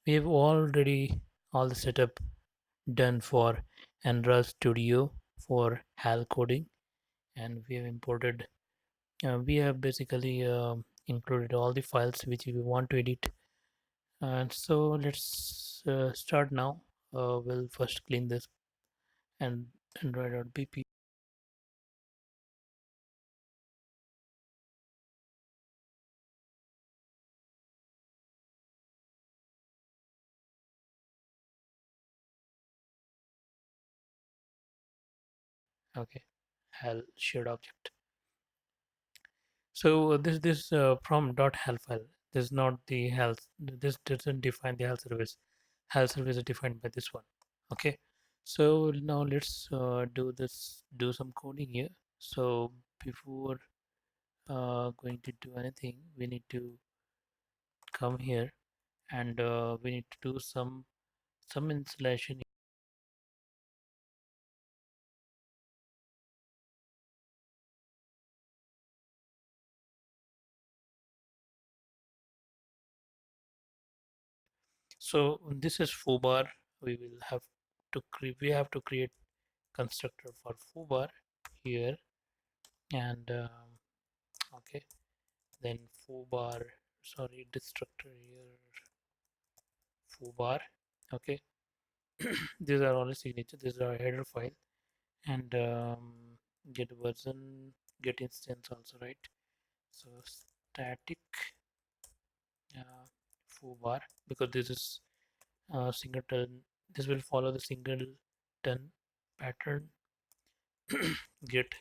We have already all the setup done for Android Studio for HAL coding, and we have imported. We have basically included all the files which we want to edit. And so let's start now. We'll first clean this and Android.bp. Okay, HAL shared object. So this from dot HAL file. This is not the HAL. This doesn't define the HAL service. HAL service is defined by this one. Okay. So now let's do this. Do some coding here. So before going to do anything, we need to come here and we need to do some installation. So this is foobar. We will have to create. We have to create constructor for foobar here, and okay, then foobar. Sorry, destructor here. Foobar. Okay, these are only signature. These are header file and get version, get instance also, right? So static foobar, because this is singleton. This will follow the singleton pattern. Get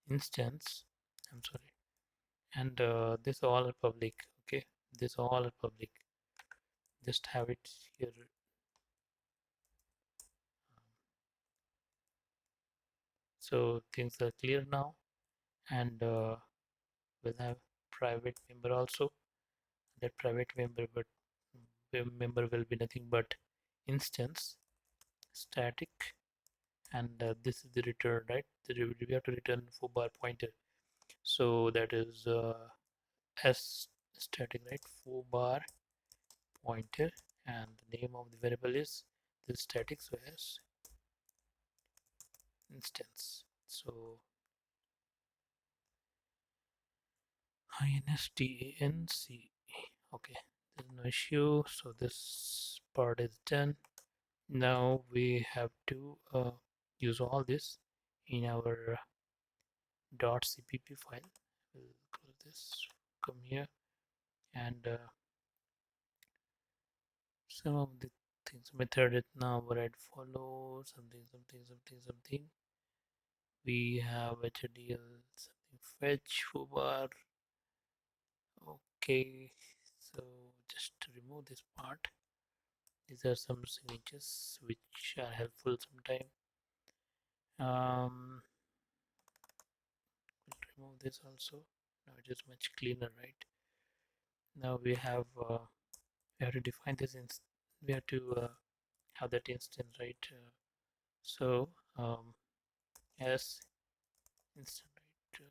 instance, I'm sorry, and this all are public. Okay, this all are public. Just have it here. So things are clear now, and we'll have private member also. That private member, but member will be nothing but instance static, and this is the return, right? We have to return foobar pointer. So that is s static, right? Foobar pointer, and the name of the variable is this static, so as instance. So instanc. Okay, there's no issue. So this part is done. Now we have to use all this in our .cpp file. We'll close this, come here, and some of the things method it now override follow something. We have HDL something fetch foobar. Okay, so just to remove this part. These are some signatures which are helpful sometime. We'll remove this also. Now it is much cleaner, right? Now we have to define this we have to have that instance, right? So as instant, right?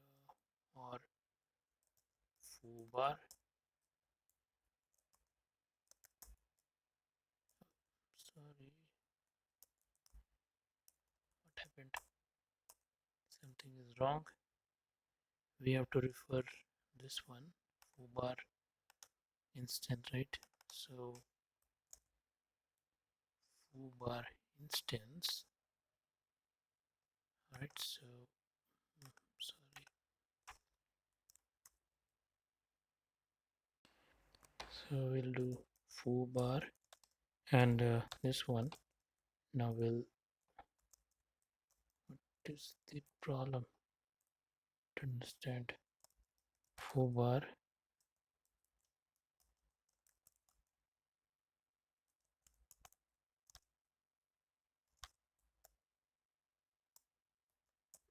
Or foobar. Sorry, what happened? Something is wrong. We have to refer this one foobar instance, right? So foobar instance, right? So sorry. So we'll do foobar and this one. Now we'll. What is the problem? To understand foobar.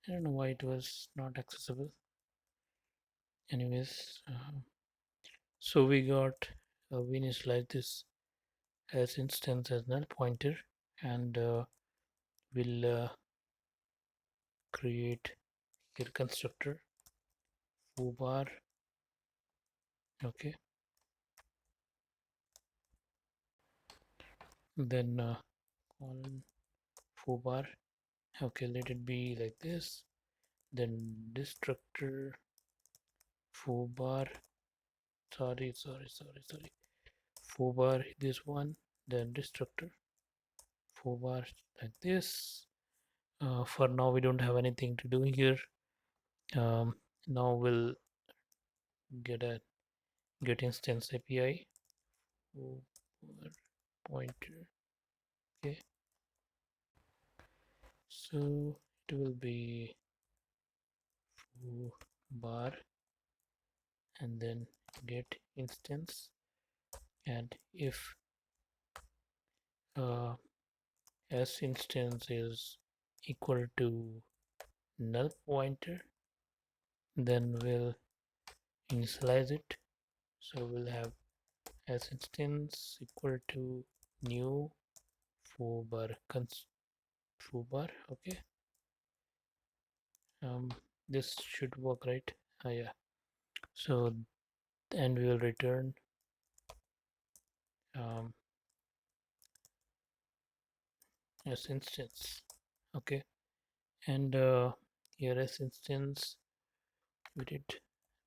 I don't know why it was not accessible. Anyways, so we initialize this as instance as null pointer, and we'll create here constructor foobar. Okay, then colon foobar. Okay, let it be like this. Then destructor foobar. Sorry. Foobar this one. Then destructor foobar like this. For now, we don't have anything to do here. Now we'll get a get instance API foobar pointer. Okay, so it will be foobar and then get instance, and if uh, s instance is equal to null pointer, then we'll initialize it. So we'll have s instance equal to new foobar foobar. Okay, um, this should work, right? Yeah. So and we will return um, s instance. Okay, and here s instance we did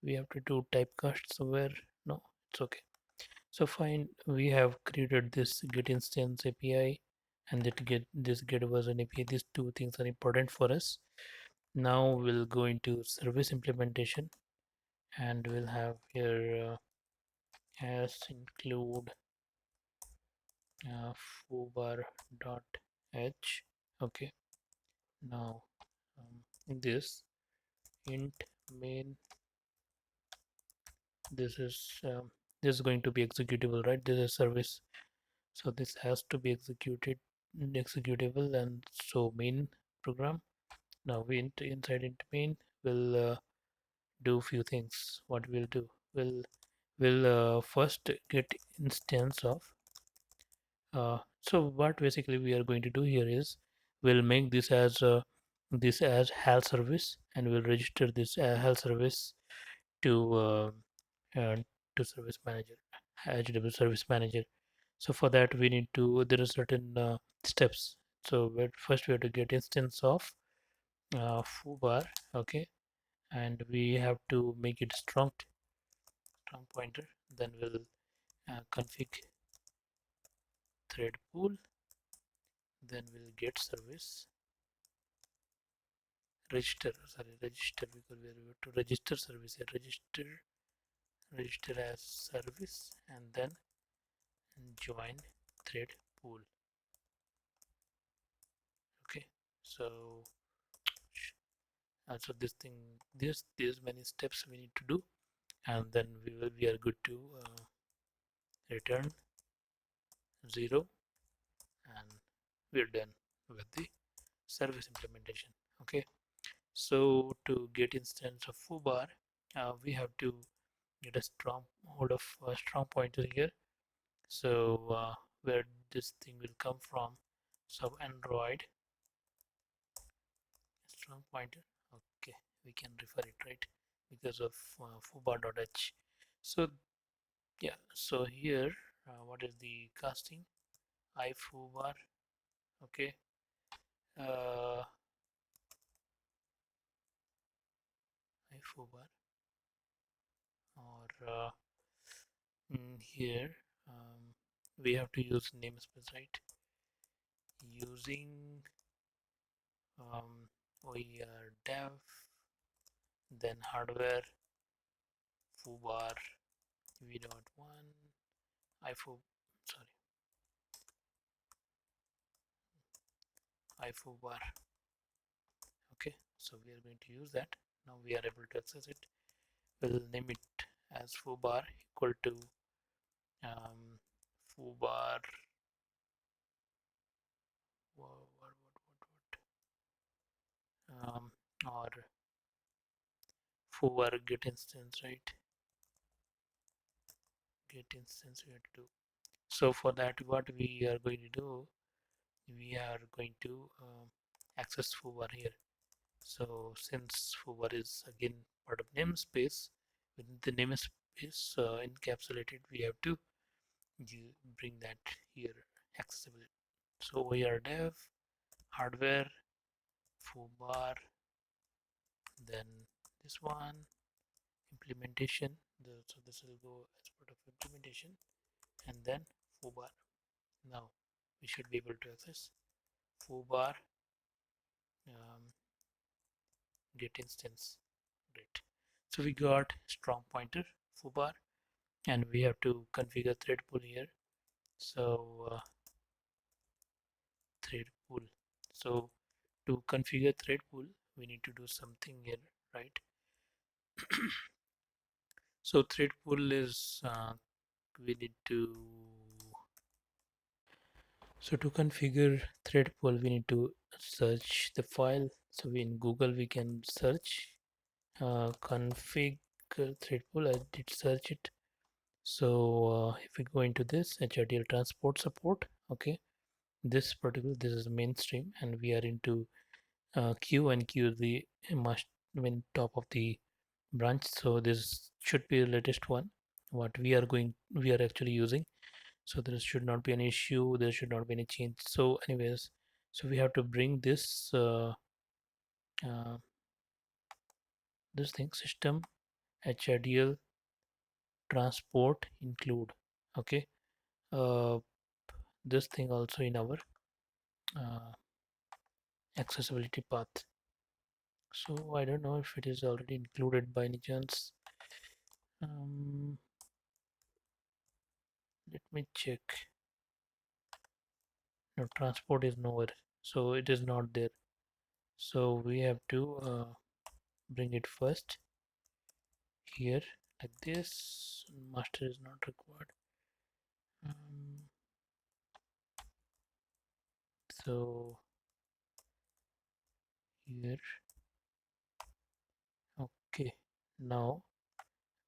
we have to do typecast somewhere. No, it's okay. So fine, we have created this get instance API and that get this get version API. These two things are important for us. Now we'll go into service implementation and we'll have here as include foobar.h. Okay, now in this int main, this is this is going to be executable, right? This is service, so this has to be executable, and so main program. Now we inside int main will do few things. What we'll do, we'll first get instance of so what basically we are going to do here is we'll make this as HAL service, and we'll register this HAL service to uh, to service manager, HW service manager. So for that we need to, there are certain steps. So first we have to get instance of foobar. Okay, and we have to make it strong pointer. Then we'll config thread pool. Then we'll get service register, because we are to register service here. Register as service, and then join thread pool. Okay, so so this thing, there's many steps we need to do, and then we are good to return 0, and we're done with the service implementation. Okay, so to get instance of foobar, we have to get a strong hold of a strong pointer here. So where this thing will come from, so Android strong pointer. Okay, we can refer it, right, because of foobar.h. So yeah, so here what is the casting ifoobar. Okay, uh, ifoobar, or here we have to use namespace, right, using we are dev, then hardware foobar v.1 ifo sorry ifoobar. Okay, so we are going to use that. Now we are able to access it. We'll name it as foobar equal to foobar um, or foobar get instance, right? Get instance we have to do. So for that, what we are going to do, we are going to access foobar here. So since foobar is again part of namespace, within the namespace encapsulated, we have to bring that here accessible. So we are dev, hardware, foobar, then this one, implementation. So this will go as part of implementation, and then foobar. Now we should be able to access foobar, um, get instance. Great. So we got strong pointer foobar, and we have to configure thread pool here. So thread pool. So to configure thread pool, we need to do something here, right? So thread pool is we need to. So to configure thread pool, we need to search the file. So in Google we can search config thread pool. I did search it. So if we go into this hidl transport support, okay, this is mainstream, and we are into Q, and Q is the must top of the branch. So this should be the latest one what we are actually using. So there should not be an issue, there should not be any change. So anyways, so we have to bring uh, this thing system hidl transport include, okay, uh, this thing also in our uh, accessibility path. So I don't know if it is already included by any chance. um, Let me check. No, transport is nowhere, so it is not there. So we have to bring it first here like this. Master is not required. um, so here, okay, now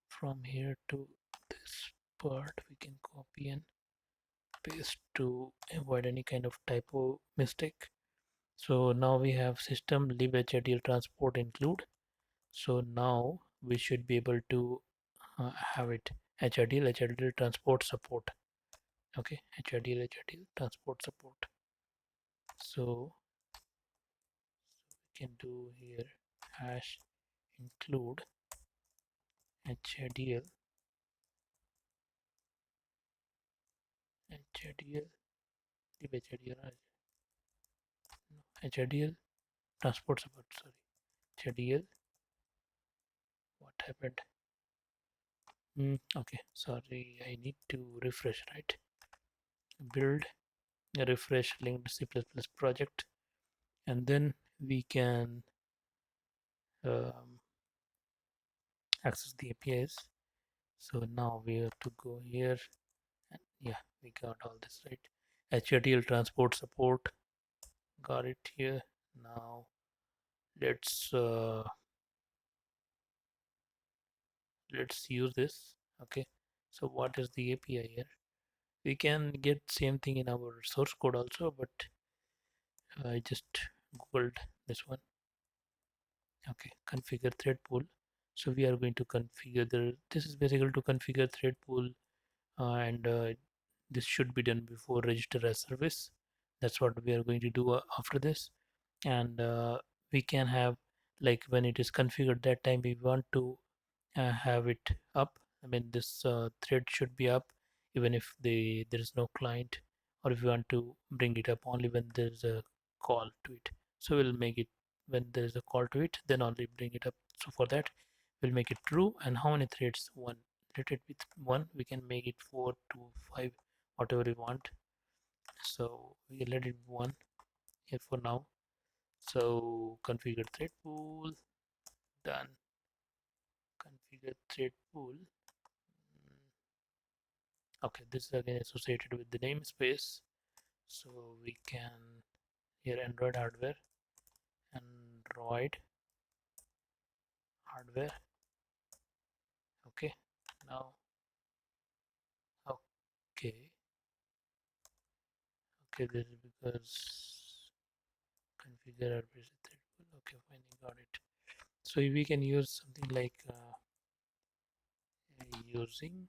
from here to this part we can copy and paste to avoid any kind of typo mistake. So now we have system lib hidl transport include. So now we should be able to have it hidl transport support. Okay, hidl transport support. So we can do here hash include hidl hidl lib hidl transport support. Sorry, hidl. What happened? Okay, sorry, I need to refresh, right? Build refresh linked C++ project, and then we can um, access the APIs. So now we have to go here, and yeah, we got all this right. HTTL transport support, got it here. Now let's use this. Okay, so what is the API here? We can get same thing in our source code also, but I just googled this one. Okay, configure thread pool. So we are going to configure this is basically to configure thread pool, and this should be done before register as service. That's what we are going to do after this. And we can have, like, when it is configured, that time we want to have it up. I mean, this thread should be up even if there is no client, or if you want to bring it up only when there is a call to it. So we'll make it when there is a call to it, then only bring it up. So for that, we'll make it true. And how many threads? One. Let it with one. We can make it 4 to 5, whatever we want. So we let it one here for now. So configure thread pool, done. Configure thread pool. Okay, this is again associated with the namespace. So we can here Android hardware. Okay, now okay, okay, this is because configure hardware thread pool. Okay, fine, got it. So we can use something like using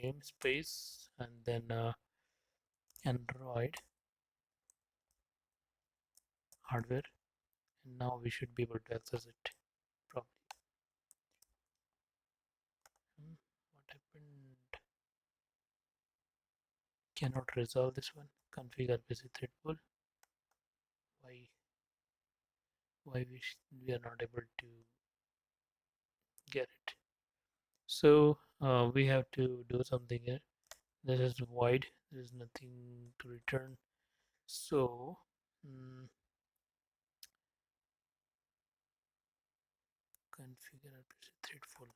namespace and then Android hardware, and now we should be able to access it properly. What happened? Cannot resolve this one. Configure basic thread pool. Why? We are not able to get it? So we have to do something here. This is void. There is nothing to return. So configure RPC thread full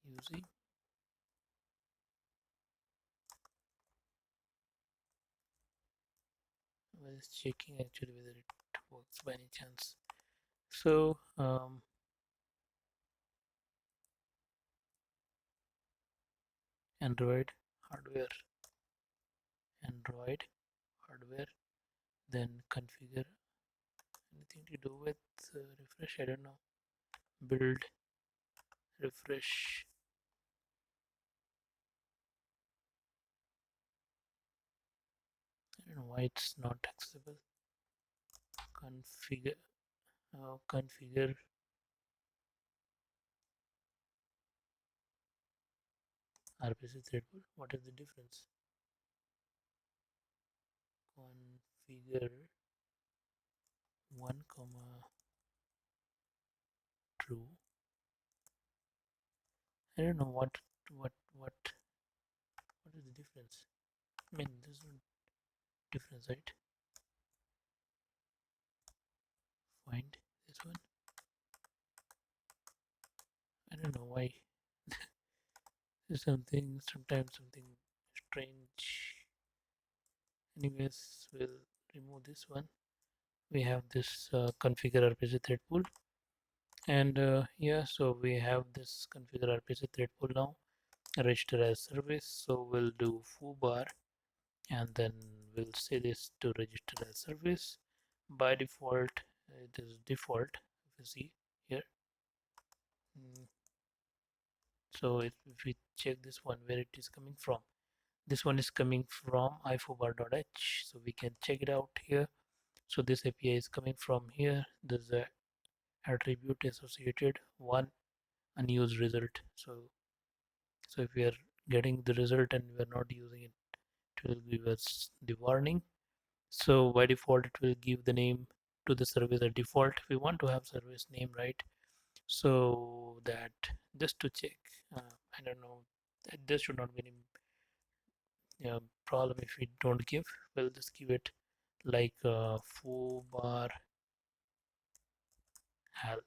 using. I was checking actually whether it works by any chance. So Android hardware, Android hardware, then configure. Anything to do with refresh? I don't know. Build, refresh. I don't know why it's not accessible. Configure, configure RPC thread pool. What is the difference? Configure 1 comma true. I don't know what is the difference. I mean, there's no difference, right? Find this one. I don't know why. There's sometimes something strange. Anyways, we'll remove this one. We have this configure RPC thread pool, and yeah, so we have this configure RPC thread pool now. Register as service. So we'll do foobar, and then we'll say this to register as service. By default, it is default. If you see here. So if we check this one, where it is coming from, this one is coming from ifoobar.h, so we can check it out here. So this API is coming from here. There's a attribute associated, one unused result. So if we are getting the result and we are not using it, it will give us the warning. So by default it will give the name to the service at default. We want to have service name, right? So that just to check, I don't know, there should not be any problem if we don't give. We'll just give it like foobar hal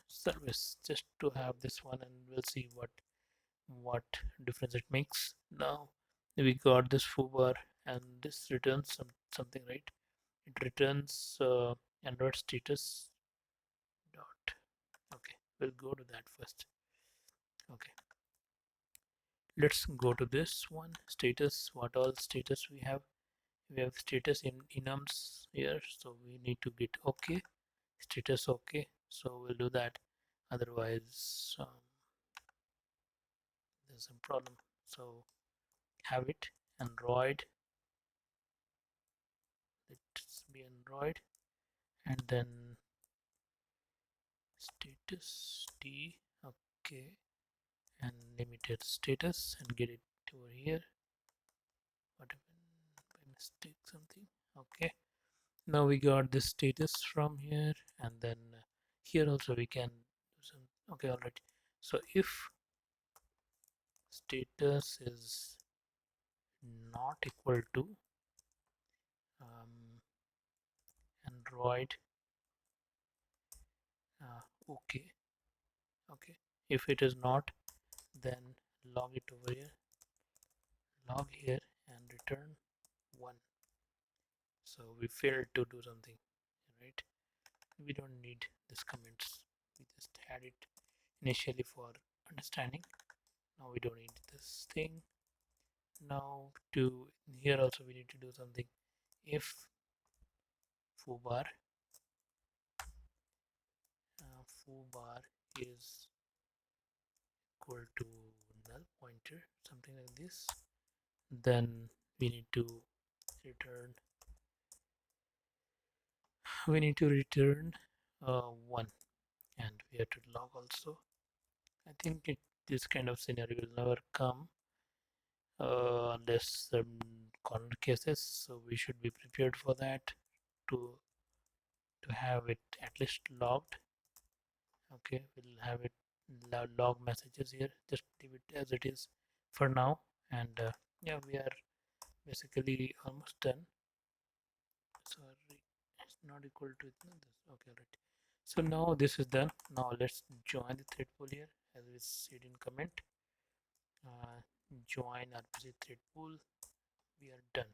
service, just to have this one, and we'll see what difference it makes. Now we got this foobar, and this returns something, right? It returns Android status dot. Okay, we'll go to that first. Okay, let's go to this one, status. What all status we have? We have status in enums here, so we need to get okay, status okay. So we'll do that, otherwise there's some problem. So have it Android, let's be Android, and then status t, okay, and limited status, and get it over here. What happened by mistake? Something. Okay, now we got this status from here, and then here also we can do some. Okay, all right. So if status is not equal to Android, okay, okay, if it is not, then log it over here, log here, and return 1. So we failed to do something, right? We don't need this comments, we just had it initially for understanding. Now we don't need this thing. Now to here also we need to do something. If foobar foobar is equal to null pointer, something like this. Then we need to return one, and we have to log also. I think this kind of scenario will never come unless some corner cases, so we should be prepared for that to have it at least logged. Okay, we'll have it log messages here. Just leave it as it is for now, and yeah, we are basically almost done. Sorry, it's not equal to this. Okay, right. So now this is done. Now let's join the thread pool here, as we said in comment. Join RPC thread pool. We are done.